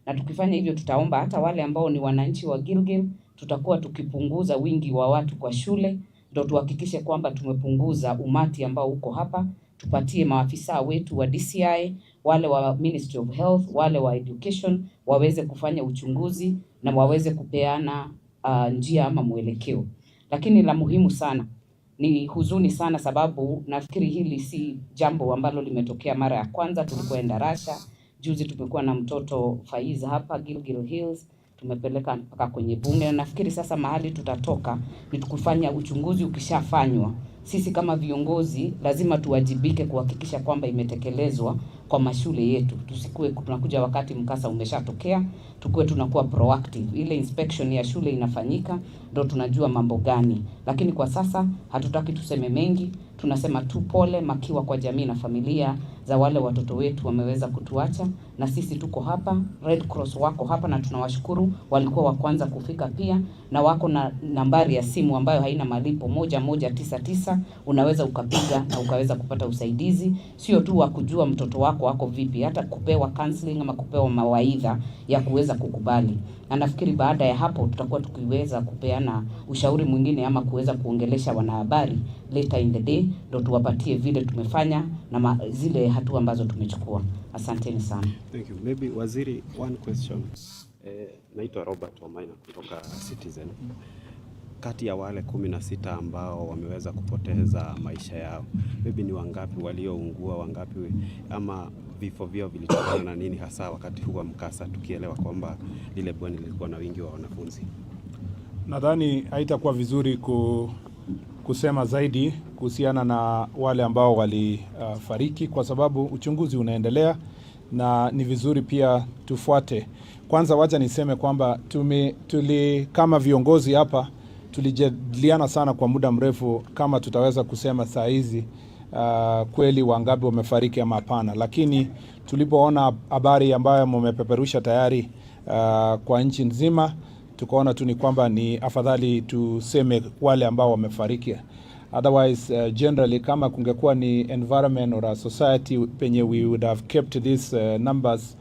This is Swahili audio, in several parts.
na tukifanya hivyo tutaomba hata wale ambao ni wananchi wa Gilgil, tutakuwa tukipunguza wingi wa watu kwa shule, ndio tuhakikishe kwamba tumepunguza umati ambao uko hapa. Tupatie maafisa wetu wa DCI, wale wa Ministry of Health, wale wa Education waweze kufanya uchunguzi na waweze kupeana njia ama mwelekeo. Lakini la muhimu sana, ni huzuni sana sababu nafikiri hili si jambo ambalo limetokea mara ya kwanza. Tulipoenda Russia juzi, tumekuwa na mtoto Faiz hapa Gilgil Hills, tumepeleka mpaka kwenye bunge, na nafikiri sasa mahali tutatoka ni tukufanya uchunguzi. Ukishafanywa, sisi kama viongozi lazima tuwajibike kuhakikisha kwamba imetekelezwa kwa mashule yetu. Tusikue tunakuja wakati mkasa umeshatokea, tukue tunakuwa proactive. Ile inspection ya shule inafanyika, ndio tunajua mambo gani. Lakini kwa sasa hatutaki tuseme mengi, tunasema tu pole makiwa kwa jamii na familia za wale watoto wetu wameweza kutuacha, na sisi tuko hapa. Red Cross wako hapa na tunawashukuru, walikuwa wa kwanza kufika pia, na wako na nambari ya simu ambayo haina malipo 1199, unaweza ukapiga na ukaweza kupata usaidizi, sio tu wa kujua mtoto wako vipi, hata kupewa counseling ama kupewa mawaidha ya kuweza kukubali. Na nafikiri baada ya hapo tutakuwa tukiweza kupeana ushauri mwingine ama kuweza kuongelesha wanahabari later in the day, ndio tuwapatie vile tumefanya na zile hatua ambazo tumechukua. Asanteni sana. Thank you. Maybe Waziri, one question. Naitwa Robert Wamaina kutoka Citizen. Kati ya wale 16 ambao wameweza kupoteza maisha yao, maybe ni wangapi walioungua, wangapi ama vifo vyao vilitokana na nini hasa wakati huu wa mkasa, tukielewa kwamba lile bweni lilikuwa na wingi wa wanafunzi? Nadhani haitakuwa vizuri kusema zaidi kuhusiana na wale ambao walifariki, kwa sababu uchunguzi unaendelea na ni vizuri pia tufuate. Kwanza wacha niseme kwamba kama viongozi hapa tulijadiliana sana kwa muda mrefu kama tutaweza kusema saa hizi kweli wangapi wamefariki ama hapana, lakini tulipoona habari ambayo mmepeperusha tayari kwa nchi nzima, tukaona tu ni kwamba ni afadhali tuseme wale ambao wamefariki. Otherwise, generally kama kungekuwa ni environment or a society penye we would have kept these numbers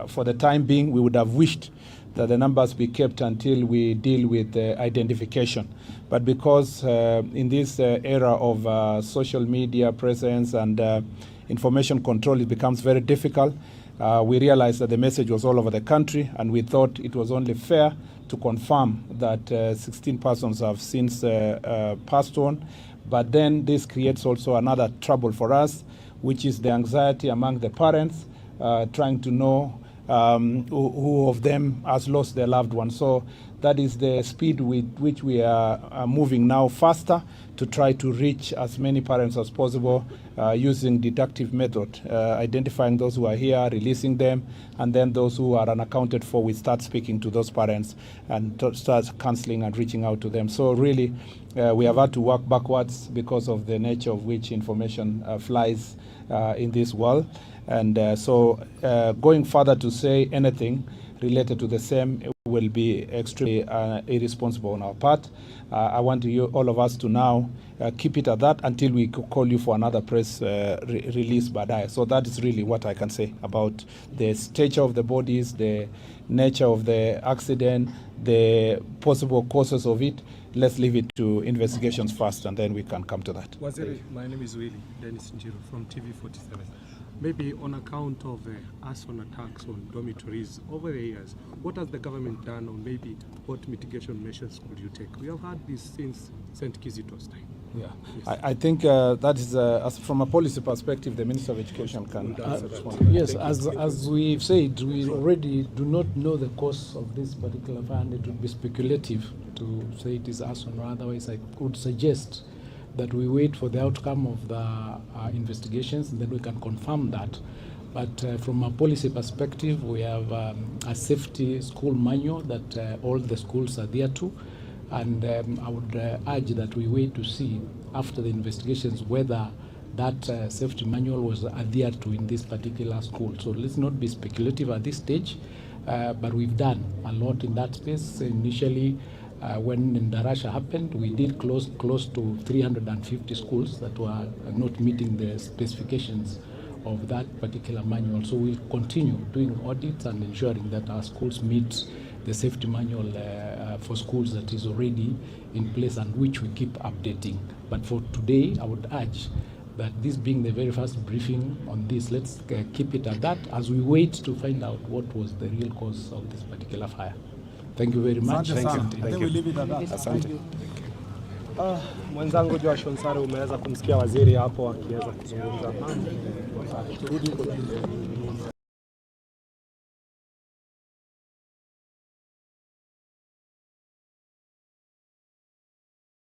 for the time being, we would have wished that the numbers be kept until we deal with the identification. But because in this era of social media presence and information control, it becomes very difficult. We realized that the message was all over the country, and we thought it was only fair to confirm that 16 persons have since passed on. But then this creates also another trouble for us, which is the anxiety among the parents, trying to know who of them has lost their loved one. So that is the speed with which we are moving now, faster, to try to reach as many parents as possible using deductive method, identifying those who are here, releasing them, and then those who are unaccounted for, we start speaking to those parents and start counseling and reaching out to them. So really, we have had to work backwards because of the nature of which information flies in this world. And so going further to say anything related to the same will be extremely irresponsible on our part. I want all of us to now keep it at that until we call you for another press release baadaye. So that is really what I can say about the stature of the bodies, the nature of the accident, the possible causes of it. Let's leave it to investigations first, and then we can come to that. Waziri, my name is Willie Dennis Njiru from TV47. Maybe on account of arson attacks on dormitories over the years, what has the government done, or maybe what mitigation measures could you take? We have had this since St. Kizito's time. Yeah, yes. I think that is, as from a policy perspective, the Minister of Education can respond. Yes, as we've said, we already do not know the cause of this particular fire, and it would be speculative to say it is arson, or otherwise I would suggest that we wait for the outcome of the investigations, and then we can confirm that. But from a policy perspective, we have a safety school manual that all the schools adhere to, and I would urge that we wait to see after the investigations whether that safety manual was adhered to in this particular school. So let's not be speculative at this stage, but we've done a lot in that space. Initially, when Ndarasha happened, we did close to 350 schools that were not meeting the specifications of that particular manual. So we'll continue doing audits and ensuring that our schools meet the safety manual for schools that is already in place and which we keep updating. But for today, I would urge that this being the very first briefing on this, let's keep it at that as we wait to find out what was the real cause of this particular fire. Thank you very much. Asante. Mwenzangu Joshua Nsare, umeweza kumsikia waziri hapo akiweza kuzungumza.